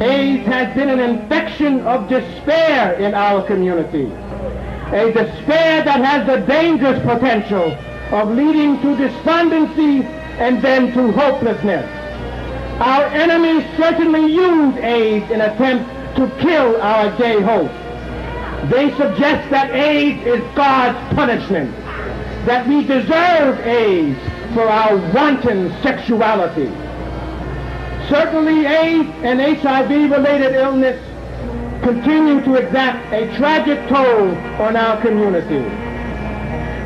AIDS has been an infection of despair in our community, a despair that has the dangerous potential of leading to despondency and then to hopelessness. Our enemies certainly use AIDS in an attempt to kill our gay hope. They suggest that AIDS is God's punishment, that we deserve AIDS for our wanton sexuality. Certainly AIDS and HIV-related illness continue to exact a tragic toll on our community.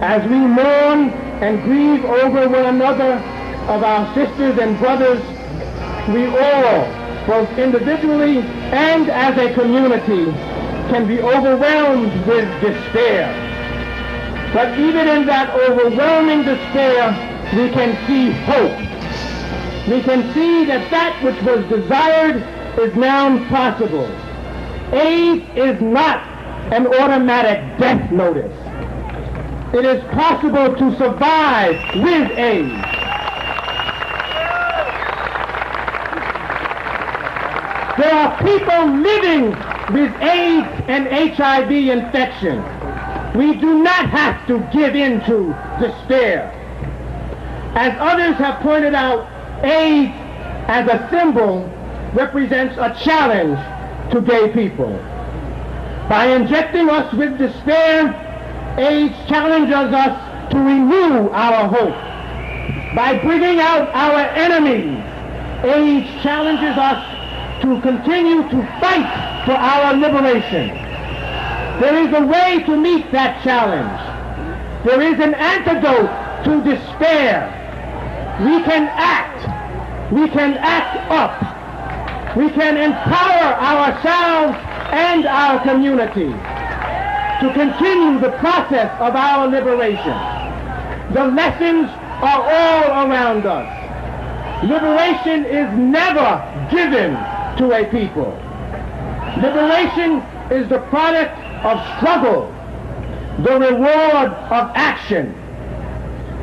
As we mourn and grieve over one another of our sisters and brothers, we all, both individually and as a community, can be overwhelmed with despair. But even in that overwhelming despair, we can see hope. We can see that that which was desired is now possible. AIDS is not an automatic death notice. It is possible to survive with AIDS. There are people living with AIDS and HIV infection. We do not have to give in to despair. As others have pointed out, AIDS as a symbol represents a challenge to gay people. By injecting us with despair, AIDS challenges us to renew our hope. By bringing out our enemies, AIDS challenges us to continue to fight for our liberation. There is a way to meet that challenge. There is an antidote to despair. We can act. We can act up. We can empower ourselves and our community to continue the process of our liberation. The lessons are all around us. Liberation is never given to a people. Liberation is the product of struggle, the reward of action.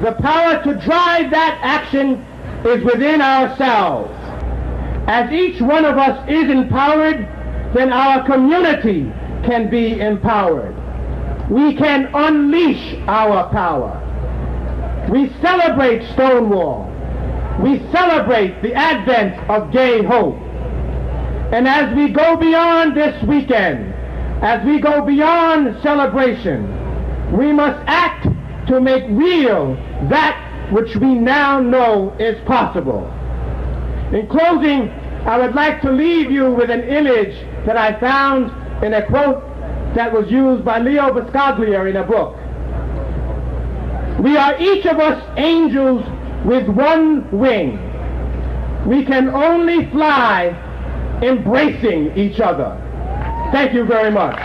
The power to drive that action is within ourselves. As each one of us is empowered, then our community can be empowered. We can unleash our power. We celebrate Stonewall. We celebrate the advent of gay hope. And as we go beyond this weekend, as we go beyond celebration, we must act to make real that which we now know is possible. In closing, I would like to leave you with an image that I found in a quote that was used by Leo Buscaglia in a book. We are each of us angels with one wing. We can only fly embracing each other. Thank you very much.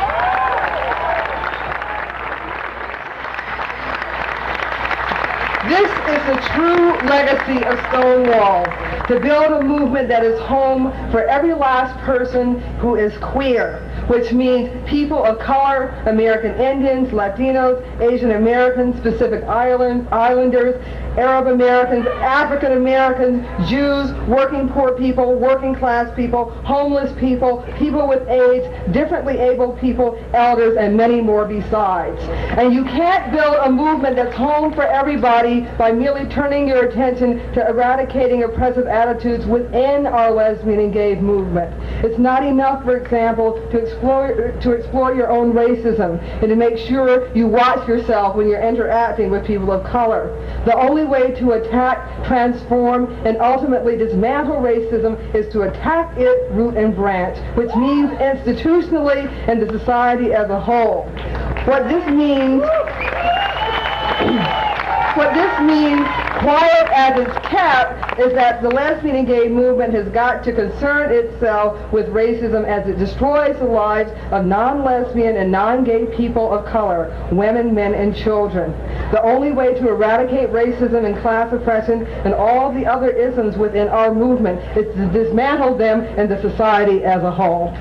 This is the true legacy of Stonewall, to build a movement that is home for every last person who is queer, which means people of color, American Indians, Latinos, Asian Americans, Pacific Islanders, Arab Americans, African Americans, Jews, working poor people, working class people, homeless people, people with AIDS, differently abled people, elders, and many more besides. And you can't build a movement that's home for everybody by merely turning your attention to eradicating oppressive attitudes within our lesbian and gay movement. It's not enough, for example, to explore your own racism and to make sure you watch yourself when you're interacting with people of color. The only way to attack, transform, and ultimately dismantle racism is to attack it root and branch, which means institutionally and the society as a whole. What this means, quiet as it's kept, is that the lesbian and gay movement has got to concern itself with racism as it destroys the lives of non-lesbian and non-gay people of color, women, men, and children. The only way to eradicate racism and class oppression and all the other isms within our movement is to dismantle them in the society as a whole.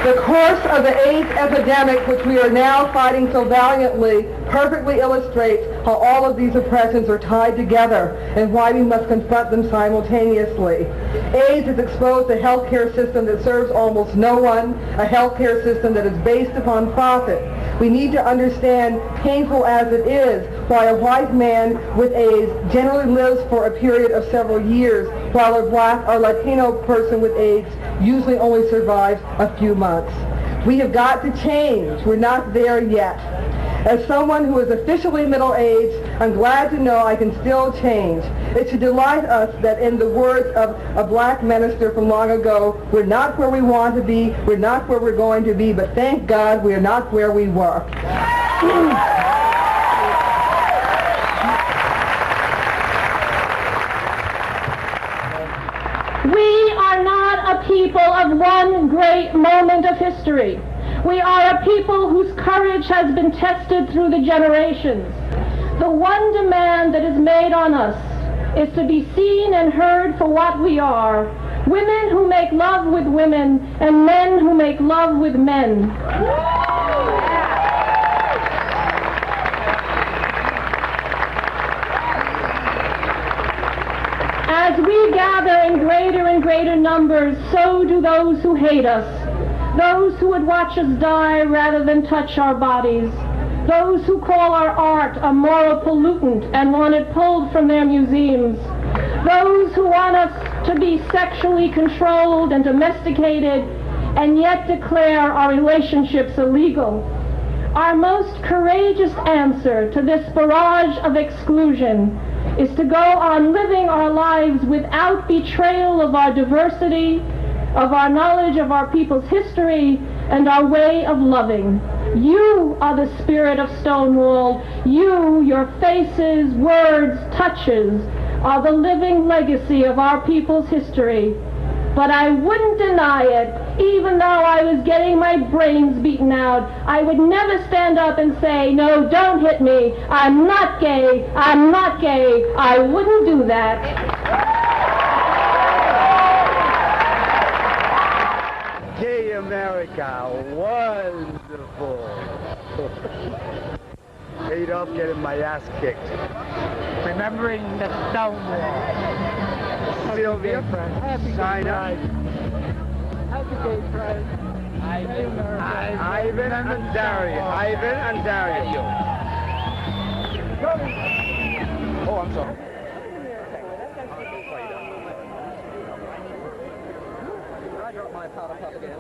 The course of the AIDS epidemic, which we are now fighting so valiantly, perfectly illustrates how all of these oppressions are tied together and why we must confront them simultaneously. AIDS has exposed a healthcare system that serves almost no one, a healthcare system that is based upon profit. We need to understand, painful as it is, why a white man with AIDS generally lives for a period of several years, while a black or Latino person with AIDS usually only survives a few months. We have got to change. We're not there yet. As someone who is officially middle-aged, I'm glad to know I can still change. It should delight us that, in the words of a black minister from long ago, we're not where we want to be, we're not where we're going to be, but thank God we're not where we were. We are not a people of one great moment of history. We are a people whose courage has been tested through the generations. The one demand that is made on us is to be seen and heard for what we are, women who make love with women and men who make love with men. As we gather in greater and greater numbers, so do those who hate us. Those who would watch us die rather than touch our bodies. Those who call our art a moral pollutant and want it pulled from their museums. Those who want us to be sexually controlled and domesticated and yet declare our relationships illegal. Our most courageous answer to this barrage of exclusion is to go on living our lives without betrayal of our diversity, of our knowledge of our people's history, and our way of loving. You are the spirit of Stonewall. You, your faces, words, touches, are the living legacy of our people's history. But I wouldn't deny it, even though I was getting my brains beaten out. I would never stand up and say, no, don't hit me. I'm not gay. I'm not gay. I wouldn't do that. Gay America, wonderful. Paid off getting my ass kicked. Remembering the Stonewall. Sylvia, sign up. Happy Gay Pride. Ivan and Daria. Ivan and Daria. Oh, I'm sorry. I dropped my powder puff again.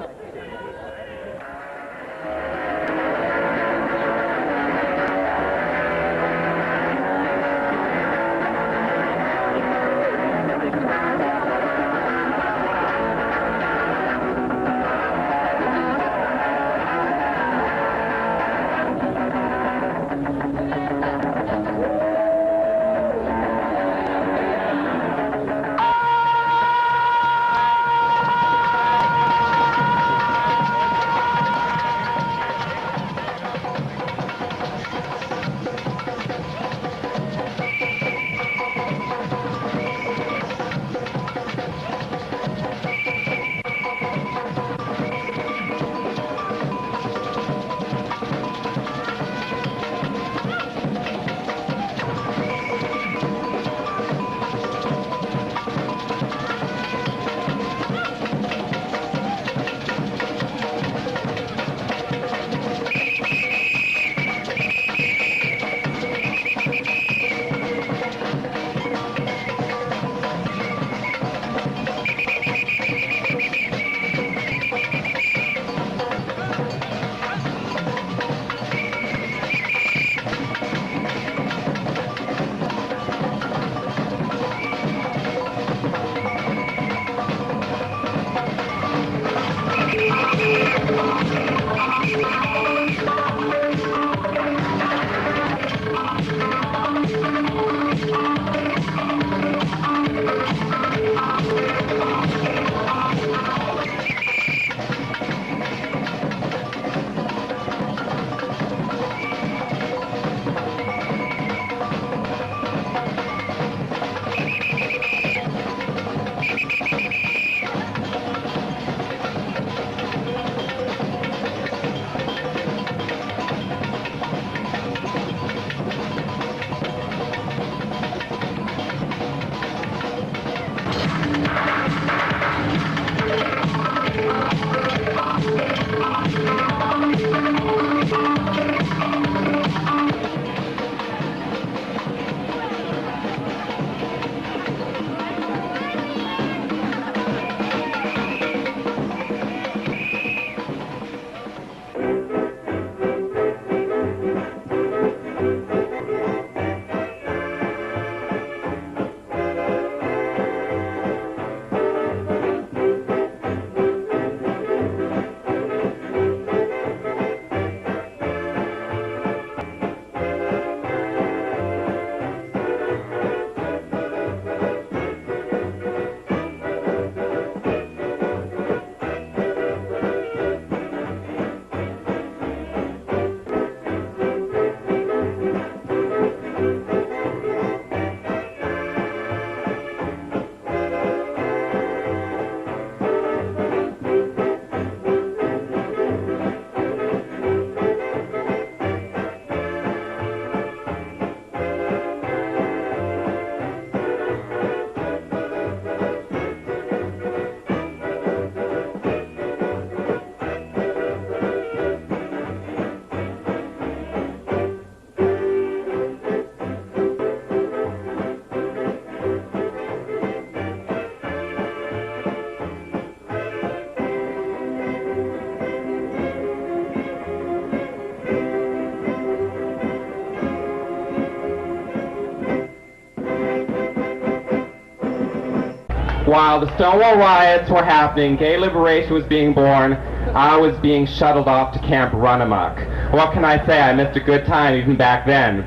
while the Stonewall riots were happening, gay liberation was being born, I was being shuttled off to Camp Runamuck. What can I say? I missed a good time even back then.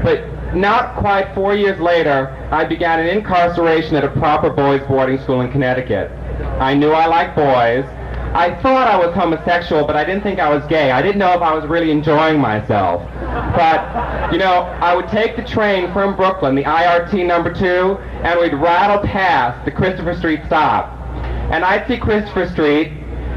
But not quite 4 years later, I began an incarceration at a proper boys' boarding school in Connecticut. I knew I liked boys. I thought I was homosexual, but I didn't think I was gay. I didn't know if I was really enjoying myself. But, you know, I would take the train from Brooklyn, the IRT number 2, and we'd rattle past the Christopher Street stop. And I'd see Christopher Street,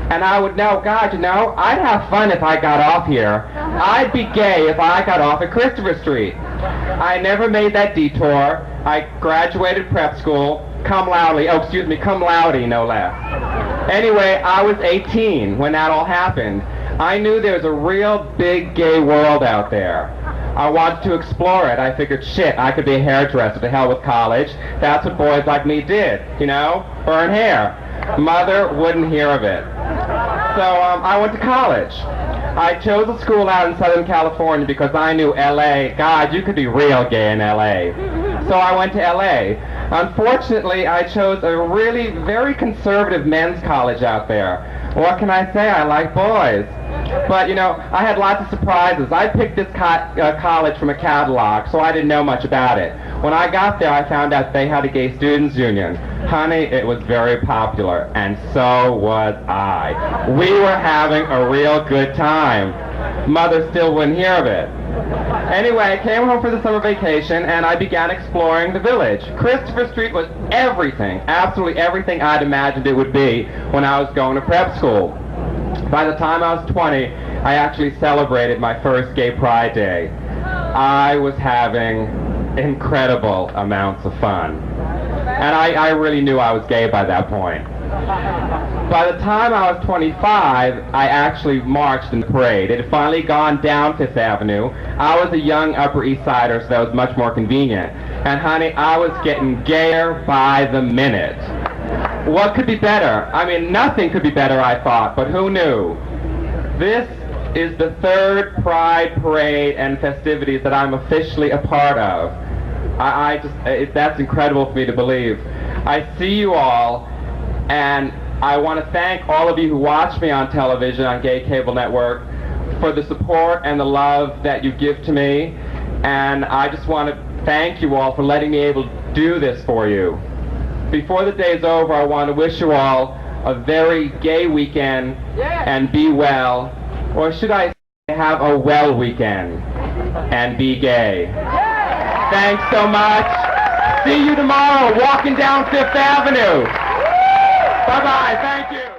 and I would know, God, you know, I'd have fun if I got off here. I'd be gay if I got off at Christopher Street. I never made that detour. I graduated prep school, cum laude, no less. Anyway, I was 18 when that all happened. I knew there was a real big gay world out there. I wanted to explore it. I figured, shit, I could be a hairdresser, to hell with college. That's what boys like me did, you know, burn hair. Mother wouldn't hear of it. So I went to college. I chose a school out in Southern California because I knew LA, God, you could be real gay in LA. So I went to LA. Unfortunately, I chose a really very conservative men's college out there. What can I say? I like boys. But, you know, I had lots of surprises. I picked this college from a catalog, so I didn't know much about it. When I got there, I found out they had a gay students union. Honey, it was very popular, and so was I. We were having a real good time. Mother still wouldn't hear of it. Anyway, I came home for the summer vacation, and I began exploring the village. Christopher Street was everything, absolutely everything I'd imagined it would be when I was going to prep school. By the time I was 20, I actually celebrated my first Gay Pride Day. I was having incredible amounts of fun. And I really knew I was gay by that point. By the time I was 25, I actually marched in the parade. It had finally gone down Fifth Avenue. I was a young Upper East Sider, so that was much more convenient. And honey, I was getting gayer by the minute. What could be better? I mean, nothing could be better, I thought, but who knew? This is the third Pride Parade and festivities that I'm officially a part of. That's incredible for me to believe. I see you all, and I want to thank all of you who watch me on television, on Gay Cable Network, for the support and the love that you give to me. And I just want to thank you all for letting me able to do this for you. Before the day's over, I want to wish you all a very gay weekend, and be well. Or should I say, have a well weekend and be gay. Thanks so much. See you tomorrow walking down Fifth Avenue. Bye-bye. Thank you.